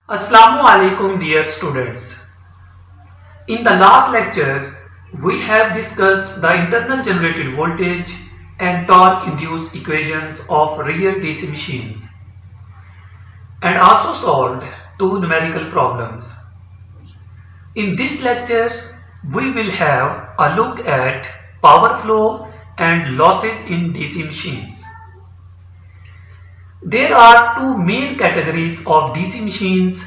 Assalamu alaikum dear students. In the last lecture, we have discussed the internal generated voltage and torque induced equations of real DC machines and also solved two numerical problems. In this lecture, we will have a look at power flow and losses in DC machines. There are two main categories of DC machines.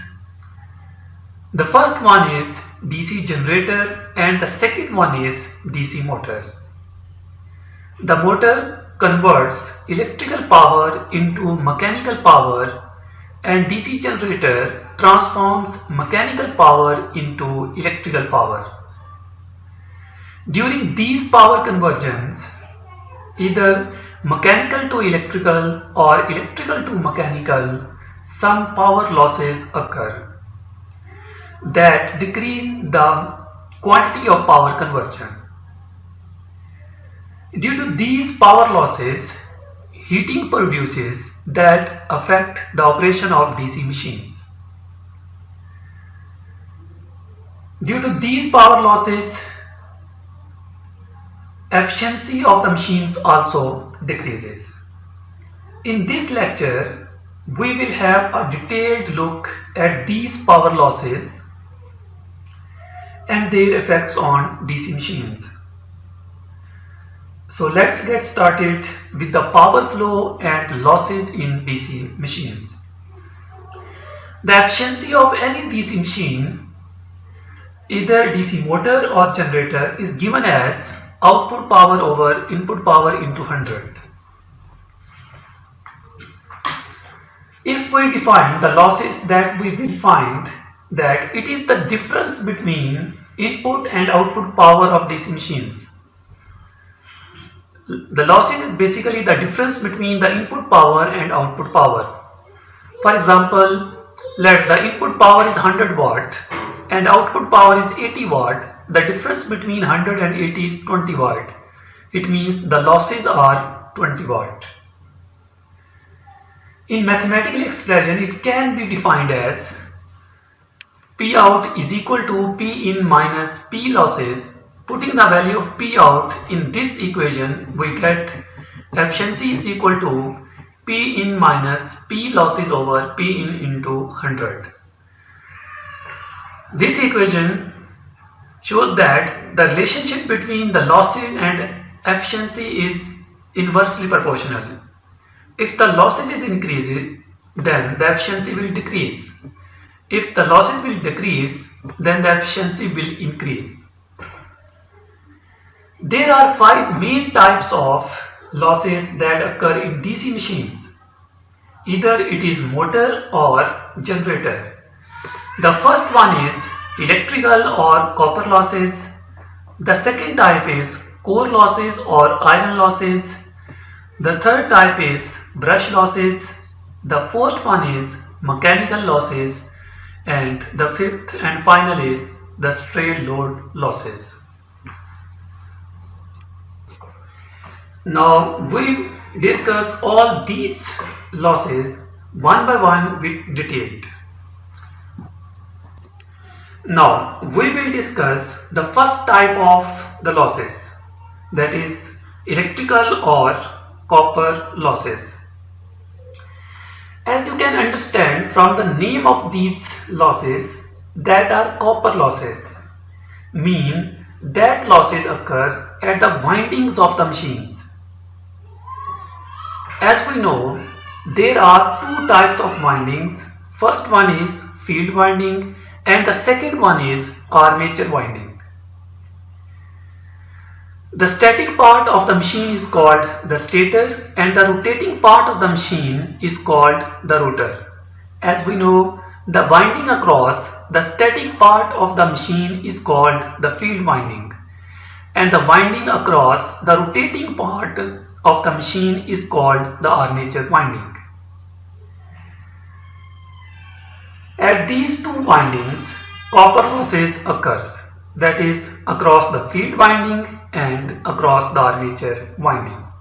The first one is DC generator and the second one is DC motor. The motor converts electrical power into mechanical power and DC generator transforms mechanical power into electrical power. During these power conversions, either mechanical to electrical or electrical to mechanical, some power losses occur that decrease the quantity of power conversion. Due to these power losses, heating produces that affect the operation of DC machines. Due to these power losses, efficiency of the machines also decreases. In this lecture, we will have a detailed look at these power losses and their effects on DC machines. So let's get started with the power flow and losses in DC machines. The efficiency of any DC machine, either DC motor or generator, is given as output power over input power into 100. If we define the losses, that we will find that it is the difference between input and output power of DC machines. The losses is basically the difference between the input power and output power. For example, let the input power is 100 watt and output power is 80 watt. The difference between 100 and 80 is 20 watt. It means the losses are 20 watt. In mathematical expression, it can be defined as P out is equal to P in minus P losses. Putting the value of P out in this equation, we get efficiency is equal to P in minus P losses over P in into 100. This equation shows that the relationship between the losses and efficiency is inversely proportional. If the losses is increased, then the efficiency will decrease. If the losses will decrease, then the efficiency will increase. There are 5 main types of losses that occur in DC machines. Either it is motor or generator. The first one is electrical or copper losses. The second type is core losses or iron losses. The third type is brush losses. The fourth one is mechanical losses. And the fifth and final is the stray load losses. Now we discuss all these losses one by one with detail. Now we will discuss the first type of the losses, that is electrical or copper losses. As you can understand from the name of these losses, that are copper losses, mean that losses occur at the windings of the machines. As we know, there are two types of windings. First one is field winding and the second one is armature winding. The static part of the machine is called the stator and the rotating part of the machine is called the rotor. As we know, the winding across the static part of the machine is called the field winding and the winding across the rotating part of the machine is called the armature winding. At these two windings, copper losses occurs, that is across the field winding and across the armature windings.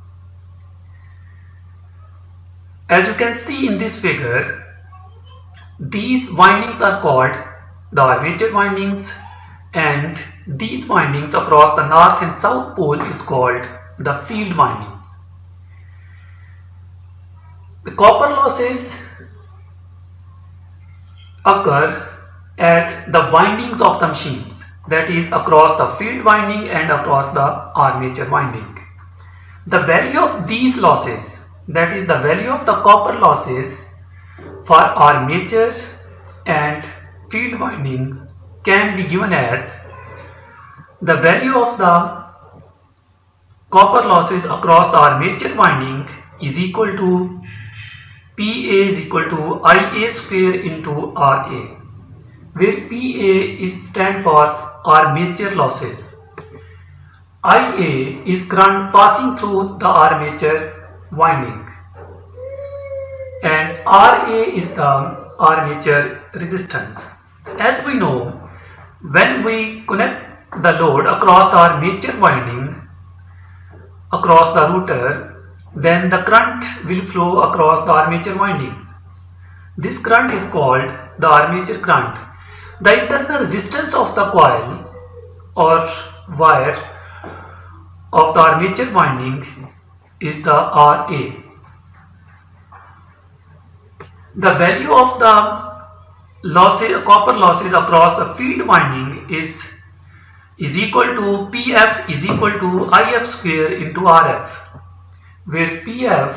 As you can see in this figure, These windings are called the armature windings, and these windings across the north and south pole is called the field windings. The copper losses occur at the windings of the machines, that is across the field winding and across the armature winding. The value of these losses, that is the value of the copper losses for armature and field winding, can be given as the value of the copper losses across the armature winding is equal to PA is equal to IA square into RA, where PA is stand for armature losses. IA is current passing through the armature winding, and RA is the armature resistance. As we know, when we connect the load across the armature winding across the rotor, then the current will flow across the armature windings. This current is called the armature current. The internal resistance of the coil or wire of the armature winding is the RA. The value of the losses, copper losses across the field winding is equal to PF is equal to IF square into RF, where PF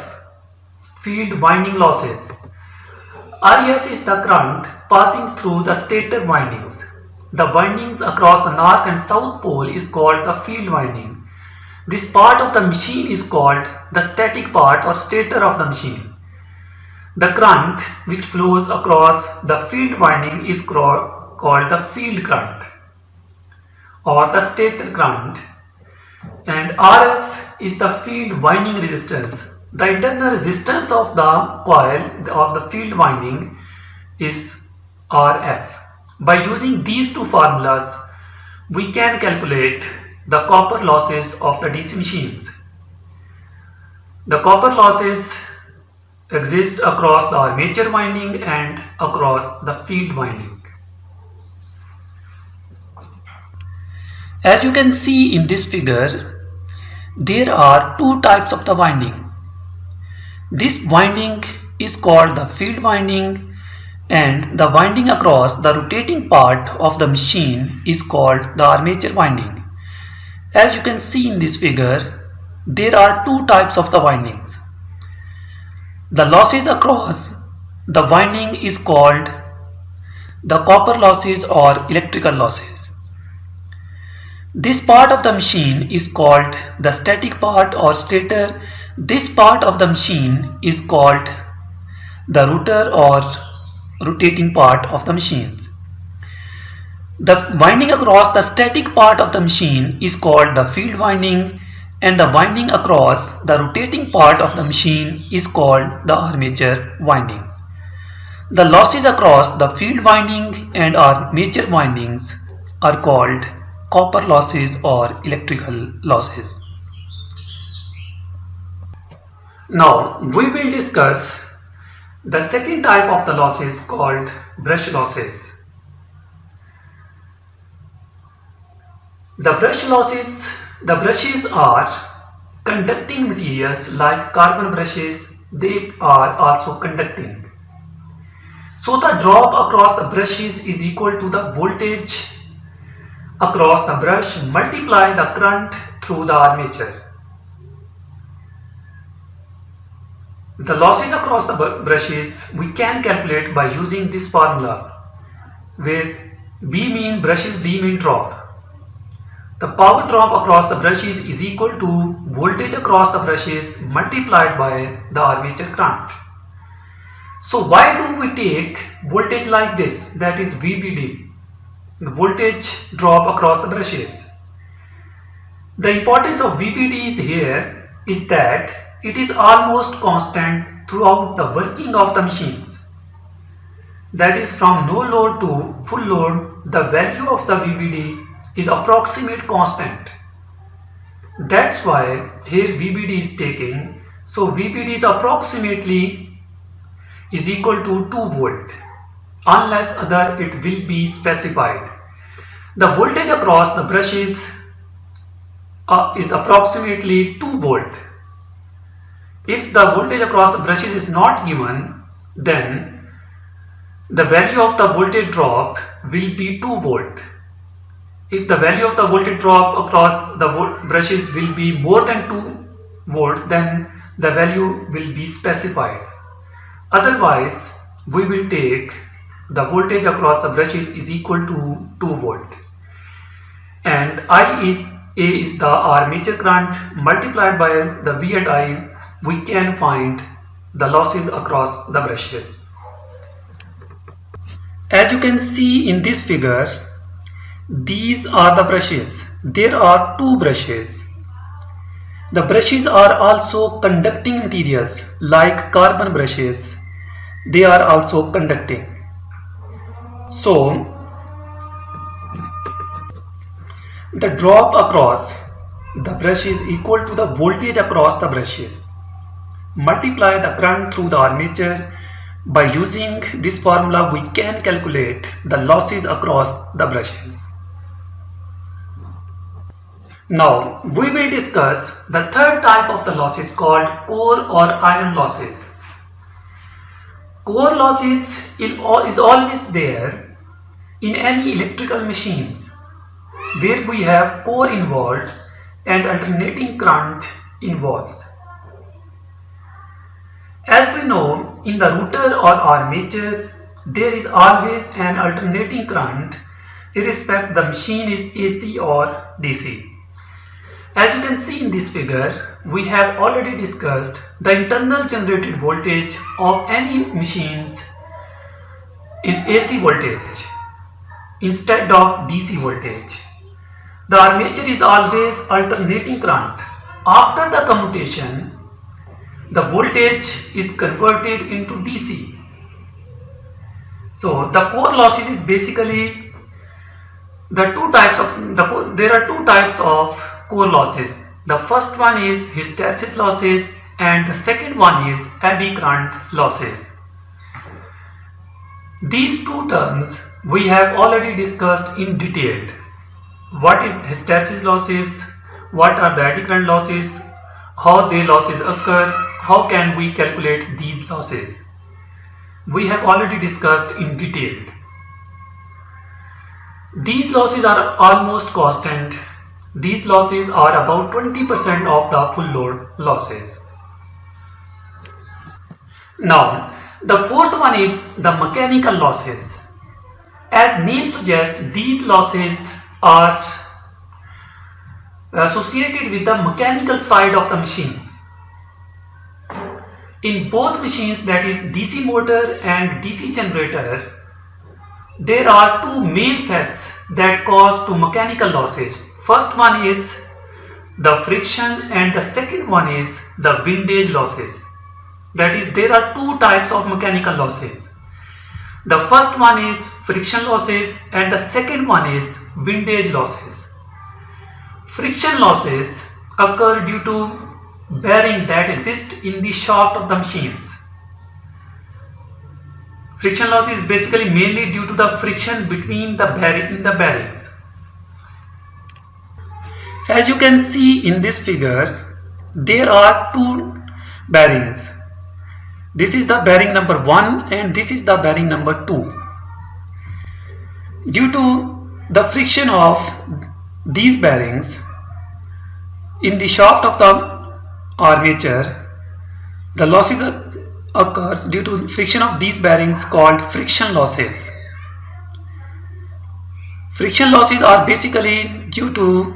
field winding losses, IF is the current passing through the stator windings. The windings across the north and south pole is called the field winding. This part of the machine is called the static part or stator of the machine. The current which flows across the field winding is called the field current or the stator current, and RF is the field winding resistance. The internal resistance of the coil of the field winding is RF. By using these two formulas, we can calculate the copper losses of the DC machines. The copper losses exist across the armature winding and across the field winding. As you can see in this figure, there are two types of the winding. This winding is called the field winding, and the winding across the rotating part of the machine is called the armature winding. As you can see in this figure, there are two types of the windings. The losses across the winding is called the copper losses or electrical losses. This part of the machine is called the static part or stator. This part of the machine is called the rotor or rotating part of the machines. The winding across the static part of the machine is called the field winding, and the winding across the rotating part of the machine is called the armature windings. The losses across the field winding and armature windings are called copper losses or electrical losses. Now we will discuss the second type of the losses called brush losses. The brushes are conducting materials like carbon brushes. They are also conducting. So the drop across the brushes is equal to the voltage across the brush multiply the current through the armature. The losses across the brushes we can calculate by using this formula, where B mean brushes, D mean drop. The power drop across the brushes is equal to voltage across the brushes multiplied by the armature current. So why do we take voltage like this, that is VBD, the voltage drop across the brushes? The importance of VBD is here is that it is almost constant throughout the working of the machines. That is, from no load to full load, the value of the VBD is approximate constant. That's why here VBD is taking. So VBD is approximately is equal to 2 volt. unless other it will be specified. The voltage across the brushes is approximately 2 volt. If the voltage across the brushes is not given, then the value of the voltage drop will be 2 volt. If the value of the voltage drop across the brushes will be more than 2 volt, then the value will be specified. Otherwise, we will take the voltage across the brushes is equal to 2 volt. And A is the armature current multiplied by the V and I, we can find the losses across the brushes. As you can see in this figure, these are the brushes. There are 2 brushes. The brushes are also conducting materials like carbon brushes. They are also conducting. So, the drop across the brush is equal to the voltage across the brushes. Multiply the current through the armature. By using this formula, we can calculate the losses across the brushes. Now, we will discuss the third type of the losses called core or iron losses. Core losses is always there in any electrical machines where we have core involved and alternating current involves. As we know, in the rotor or armature, there is always an alternating current irrespective the machine is AC or DC. As you can see in this figure, we have already discussed the internal generated voltage of any machines is AC voltage instead of DC voltage. The armature is always alternating current. After the commutation, the voltage is converted into DC. So the core losses is basically there are two types of core losses. The first one is hysteresis losses and the second one is eddy current losses. These two terms we have already discussed in detail. What is hysteresis losses? What are the eddy current losses? How the losses occur? How can we calculate these losses? We have already discussed in detail. These losses are almost constant. These losses are about 20% of the full load losses. Now, the fourth one is the mechanical losses. As name suggests, these losses are associated with the mechanical side of the machine. In both machines, that is DC motor and DC generator, there are two main facts that cause to mechanical losses. First one is the friction and the second one is the windage losses. That is, there are two types of mechanical losses. The first one is friction losses and the second one is windage losses. Friction losses occur due to bearing that exist in the shaft of the machines. Friction loss is basically mainly due to the friction between the bearings. As you can see in this figure, there are two bearings. This is the bearing number 1 and this is the bearing number 2. Due to the friction of these bearings in the shaft of the armature, the losses occurs due to friction of these bearings called friction losses. Friction losses are basically due to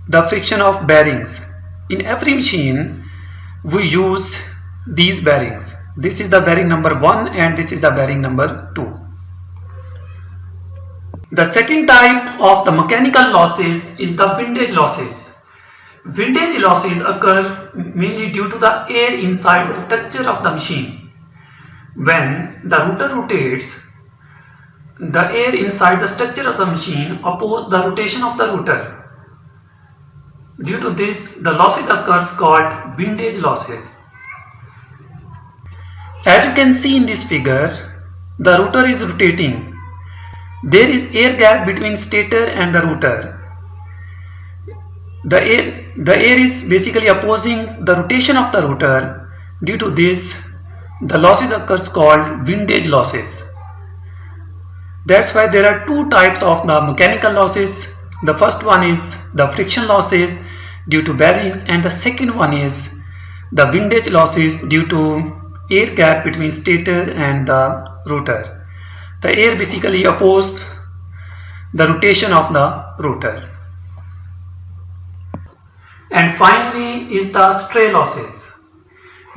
the friction of bearings. In every machine we use these bearings. This is the bearing number 1 and this is the bearing number 2. The second type of the mechanical losses is the windage losses. Windage losses occur mainly due to the air inside the structure of the machine. When the rotor rotates, the air inside the structure of the machine opposes the rotation of the rotor. Due to this, the losses occurs called windage losses. As you can see in this figure, the rotor is rotating. There is air gap between stator and the rotor. The air is basically opposing the rotation of the rotor. Due to this, the losses occurs called windage losses. That's why there are two types of the mechanical losses. The first one is the friction losses due to bearings, and the second one is the windage losses due to air gap between stator and the rotor. The air basically opposes the rotation of the rotor. And finally is the stray losses.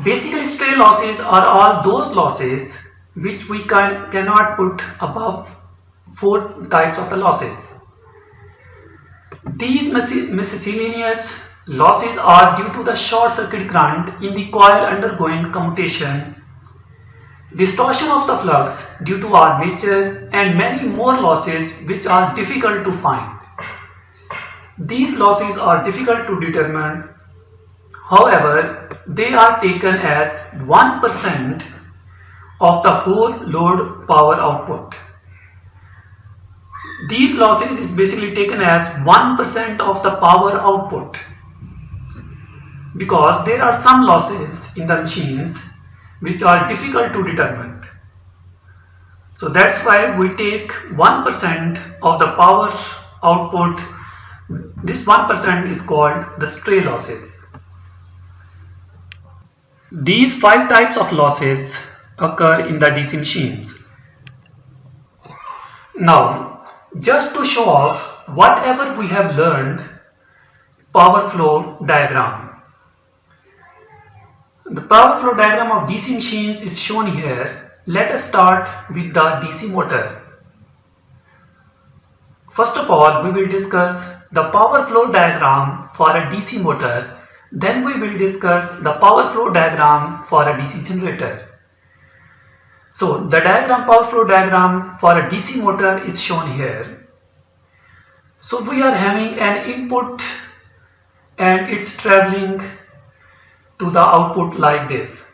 Basically, stray losses are all those losses which we cannot put above four types of the losses. These miscellaneous losses are due to the short circuit current in the coil undergoing commutation, distortion of the flux due to armature, and many more losses which are difficult to find. These losses are difficult to determine. However, they are taken as 1% of the whole load power output. These losses is basically taken as 1% of the power output, because there are some losses in the machines which are difficult to determine. So that's why we take 1% of the power output. This 1% is called the stray losses. These 5 types of losses occur in the DC machines. Now, just to show off whatever we have learned, power flow diagram. The power flow diagram of DC machines is shown here. Let us start with the DC motor. First of all, we will discuss the power flow diagram for a DC motor. Then we will discuss the power flow diagram for a DC generator. So the power flow diagram for a DC motor is shown here. So we are having an input and it's traveling to the output like this.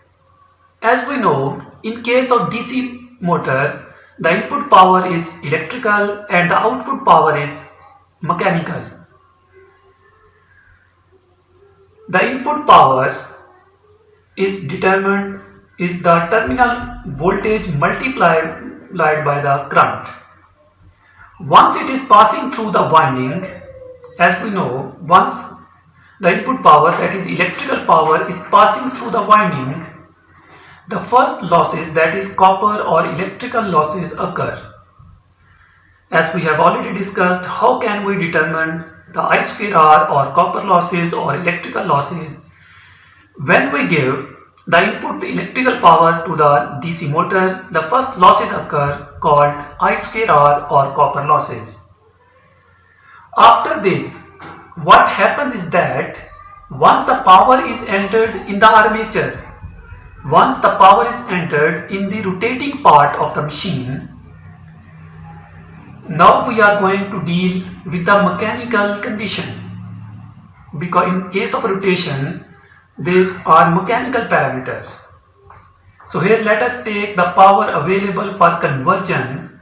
As we know, in case of DC motor, the input power is electrical and the output power is mechanical. The input power is determined is the terminal voltage multiplied by the current. Once it is passing through the winding, as we know, once the input power, that is electrical power, is passing through the winding, the first losses, that is copper or electrical losses, occur. As we have already discussed, how can we determine the I square R or copper losses or electrical losses? When we give the input electrical power to the DC motor, the first losses occur called I square R or copper losses. After this, what happens is that once the power is entered in the armature, once the power is entered in the rotating part of the machine, now we are going to deal with the mechanical condition, because in case of rotation there are mechanical parameters. So here let us take the power available for conversion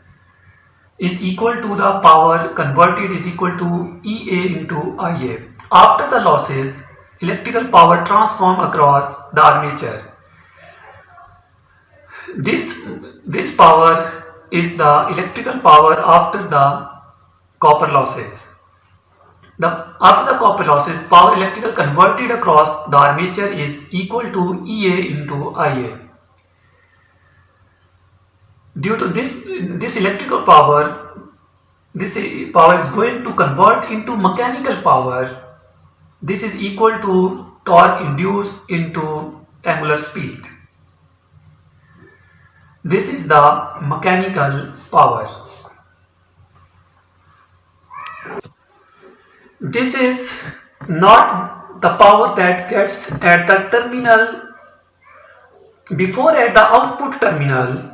is equal to the power converted is equal to EA into IA. After the losses, electrical power transform across the armature. This power is the electrical power after the copper losses. After the copper losses, power electrical converted across the armature is equal to EA into IA. Due to this electrical power, this power is going to convert into mechanical power. This is equal to torque induced into angular speed. This is the mechanical power. This is not the power that gets at the terminal. Before, at the output terminal,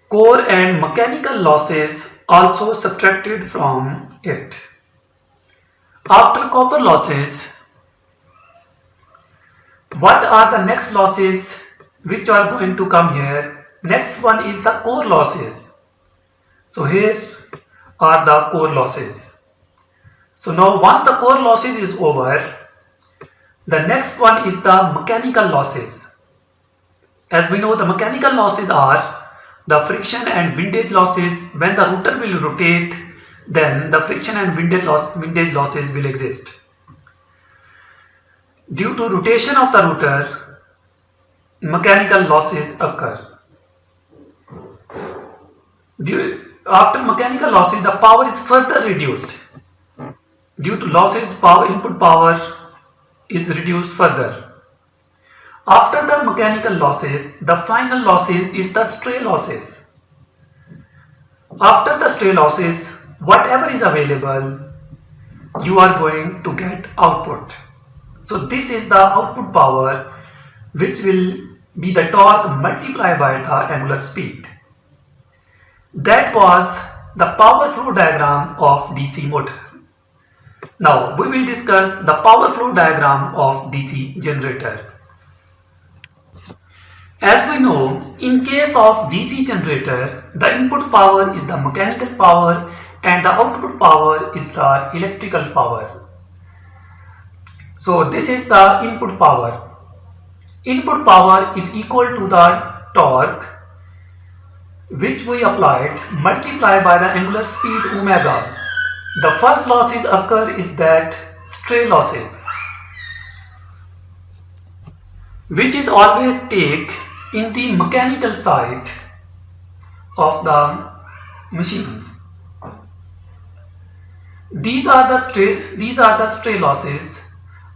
core and mechanical losses also subtracted from it. After copper losses, what are the next losses which are going to come here. Next one is the core losses. So here are the core losses. So now once the core losses is over, the next one is the mechanical losses. As we know, the mechanical losses are the friction and windage losses. When the rotor will rotate, then the friction and windage losses will exist. Due to rotation of the rotor, mechanical losses occur. After mechanical losses, the power is further reduced. Due to losses, input power is reduced further. After the mechanical losses, the final losses is the stray losses. After the stray losses, whatever is available, you are going to get output. So this is the output power, which will be the torque multiplied by the angular speed. That was the power flow diagram of DC motor. Now we will discuss the power flow diagram of DC generator. As we know, in case of DC generator, the input power is the mechanical power and the output power is the electrical power. So this is the input power. Input power is equal to the torque which we applied multiplied by the angular speed omega. The first losses occur is that stray losses, which is always take in the mechanical side of the machines. These are the stray losses.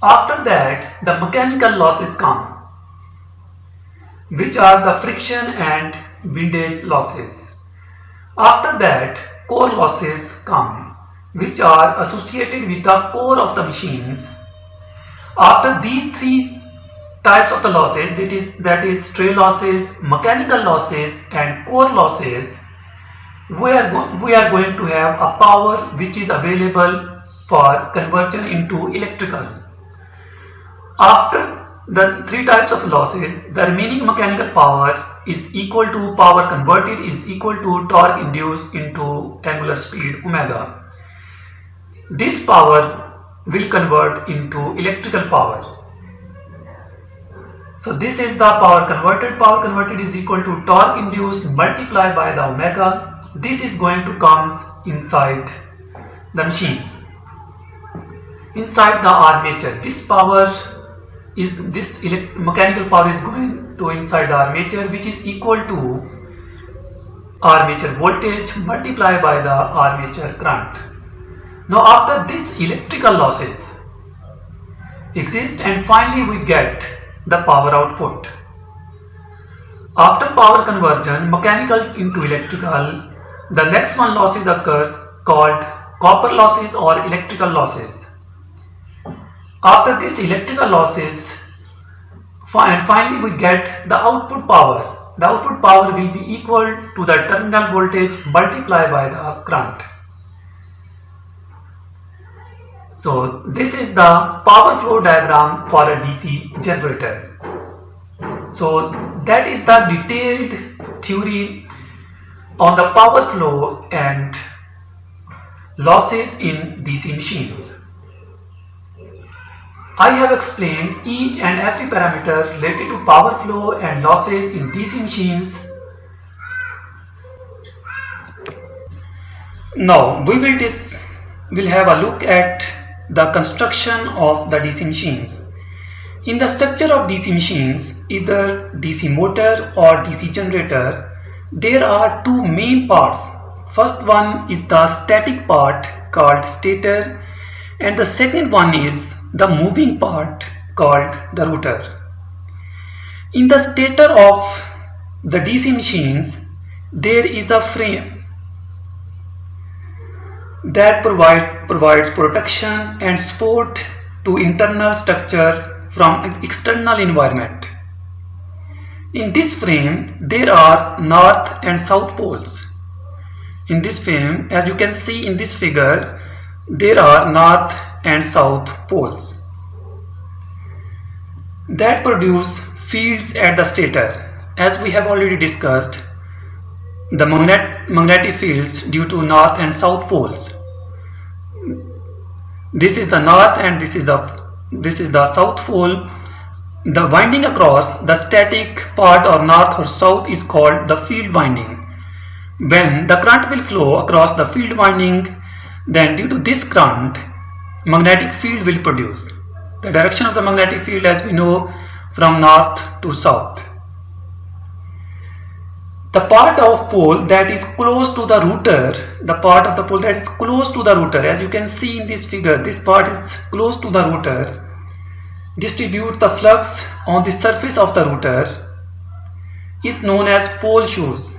After that, the mechanical losses come, which are the friction and windage losses. After that, core losses come, which are associated with the core of the machines. After these three types of the losses, that is stray losses, mechanical losses and core losses, we are going to have a power which is available for conversion into electrical. After the three types of losses, the remaining mechanical power is equal to power converted is equal to torque induced into angular speed omega. This power will convert into electrical power. So this is the power converted. Power converted is equal to torque induced multiplied by the omega. This is going to come inside the machine, inside the armature. This mechanical power is going to inside the armature, which is equal to armature voltage multiplied by the armature current. Now after this, electrical losses exist and finally we get the power output. After power conversion, mechanical into electrical, the next one losses occurs called copper losses or electrical losses. After this electrical losses, finally we get the output power. The output power will be equal to the terminal voltage multiplied by the current. So this is the power flow diagram for a DC generator. So that is the detailed theory on the power flow and losses in DC machines. I have explained each and every parameter related to power flow and losses in DC machines. Now we will have a look at the construction of the DC machines. In the structure of DC machines, either DC motor or DC generator, there are two main parts. First one is the static part called stator, and the second one is the moving part called the rotor. In the stator of the DC machines, there is a frame that provides protection and support to internal structure from external environment. In this frame, there are north and south poles. In this frame, as you can see in this figure, there are north and south poles that produce fields at the stator. As we have already discussed, the magnetic fields due to north and south poles. This is the north and this is the south pole. The winding across the static part of north or south is called the field winding. When the current will flow across the field winding, then due to this current, magnetic field will produce. The direction of the magnetic field, as we know, from north to south. The part of pole that is close to the rotor, as you can see in this figure, this part is close to the rotor, distribute the flux on the surface of the rotor, is known as pole shoes.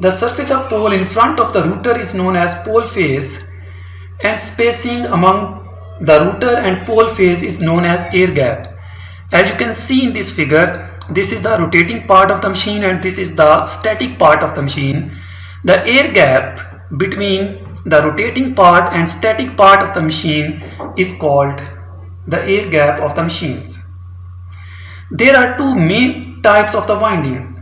The surface of pole in front of the rotor is known as pole face, and spacing among the rotor and pole face is known as air gap. As you can see in this figure, this is the rotating part of the machine and this is the static part of the machine. The air gap between the rotating part and static part of the machine is called the air gap of the machines. There are two main types of the windings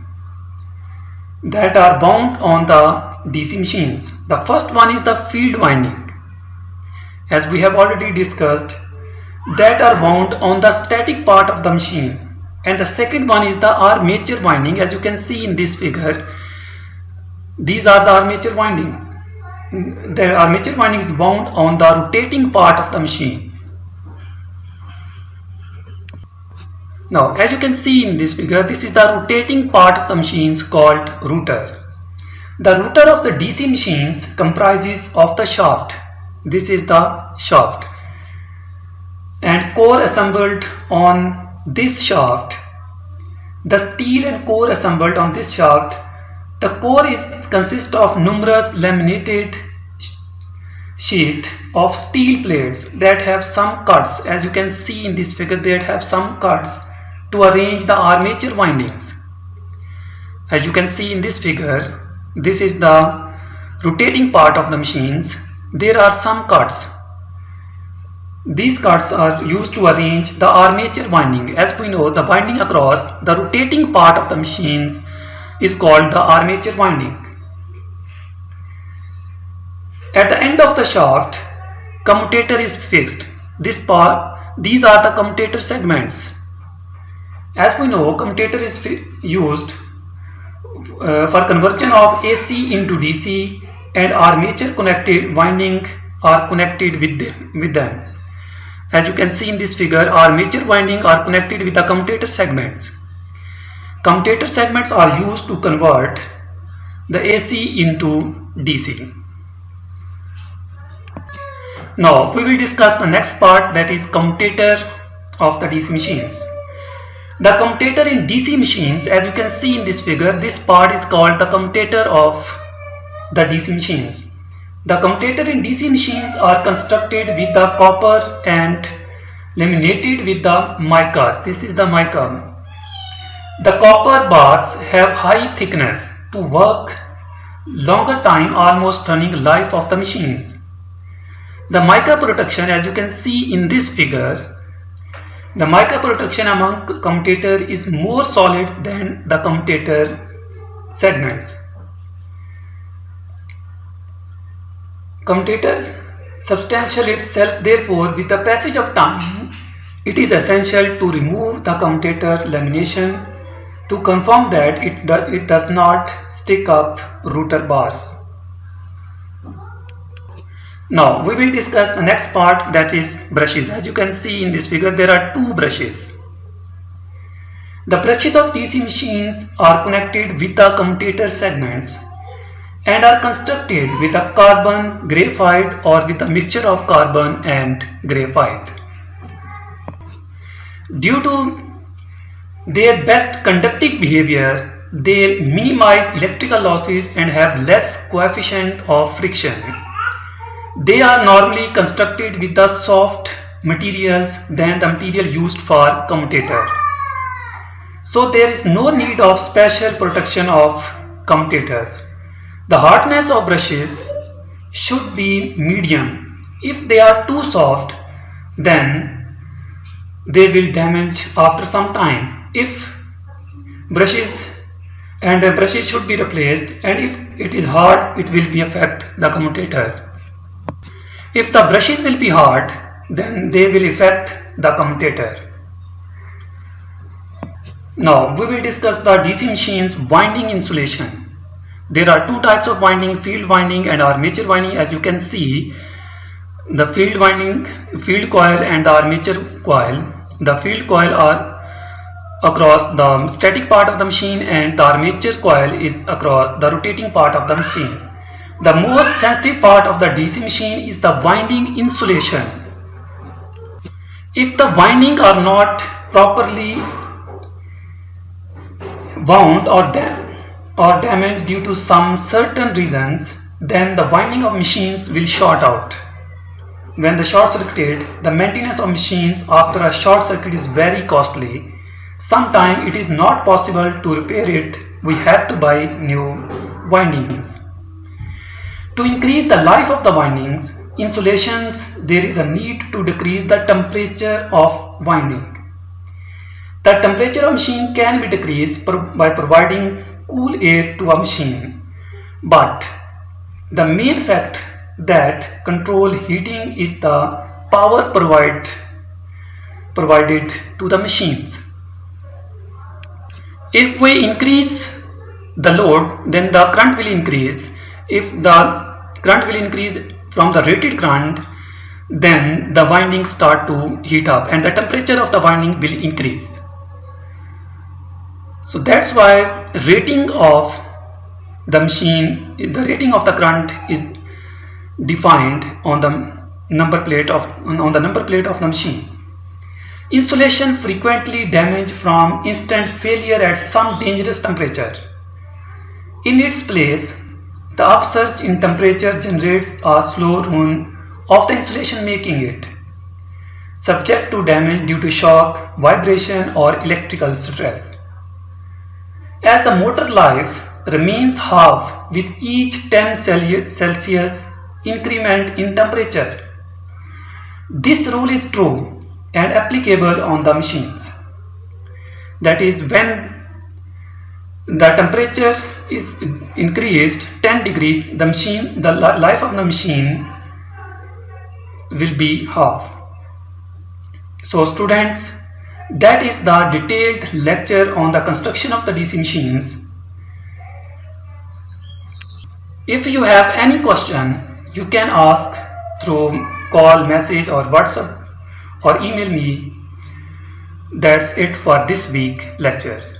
that are wound on the DC machines. The first one is the field winding, as we have already discussed, that are wound on the static part of the machine. And the second one is the armature winding. As you can see in this figure, these are the armature windings. The armature winding is wound on the rotating part of the machine. Now, as you can see in this figure, this is the rotating part of the machines called rotor. The rotor of the DC machines comprises of the shaft. This is the shaft, and core assembled on this shaft. The steel and core assembled on this shaft. The core consists of numerous laminated sheet of steel plates that have some cuts. As you can see in this figure, they have some cuts to arrange the armature windings. As you can see in this figure, this is the rotating part of the machines. There are some cuts. These cuts are used to arrange the armature winding. As we know, the winding across the rotating part of the machines is called the armature winding. At the end of the shaft, commutator is fixed. These are the commutator segments. As we know, commutator is used for conversion of AC into DC, and armature connected winding are connected with them. As you can see in this figure, armature winding are connected with the commutator segments. Commutator segments are used to convert the AC into DC. Now we will discuss the next part, that is commutator of the DC machines. The commutator in DC machines, as you can see in this figure, this part is called the commutator of the DC machines. The commutator in DC machines are constructed with the copper and laminated with the mica. This is the mica. The copper bars have high thickness to work longer time, almost running life of the machines. The mica protection, as you can see in this figure, the mica protection among commutator is more solid than the commutator segments. Commutators substantial itself, therefore with the passage of time it is essential to remove the commutator lamination to confirm that it does not stick up rotor bars. Now we will discuss the next part, that is brushes. As you can see in this figure, there are two brushes. The brushes of DC machines are connected with the commutator segments and are constructed with a carbon graphite or with a mixture of carbon and graphite. Due to their best conductive behavior, they minimize electrical losses and have less coefficient of friction. They are normally constructed with the soft materials than the material used for commutator. So there is no need of special protection of commutators. The hardness of brushes should be medium. If they are too soft, then they will damage after some time. if brushes brushes should be replaced, and if it is hard, it will be affect the commutator. If the brushes will be hard, then they will affect the commutator. Now we will discuss the DC machines winding insulation. There are two types of winding, field winding and armature winding. As you can see, the field winding, field coil and the armature coil. The field coil are across the static part of the machine and the armature coil is across the rotating part of the machine. The most sensitive part of the DC machine is the winding insulation. If the winding are not properly wound or damaged due to some certain reasons, then the winding of machines will short out. When the short circuited, the maintenance of machines after a short circuit is very costly. Sometimes it is not possible to repair it. We have to buy new windings. To increase the life of the windings, insulations, there is a need to decrease the temperature of winding. The temperature of machine can be decreased by providing cool air to a machine, but the main fact that control heating is the power provided to the machines. If we increase the load, then the current will increase. If the current will increase from the rated current, then the windings start to heat up and the temperature of the winding will increase. So that's why rating of the machine, the rating of the current is defined on the number plate of the machine. Insulation frequently damaged from instant failure at some dangerous temperature. In its place, the upsurge in temperature generates a slow run of the insulation, making it subject to damage due to shock, vibration or electrical stress. As the motor life remains half with each 10 Celsius increment in temperature. This rule is true and applicable on the machines. That is, when the temperature is increased 10 degree, the life of the machine will be half. So students, that is the detailed lecture on the construction of the DC machines. If you have any question, you can ask through call, message or WhatsApp or email me. That's it for this week lectures.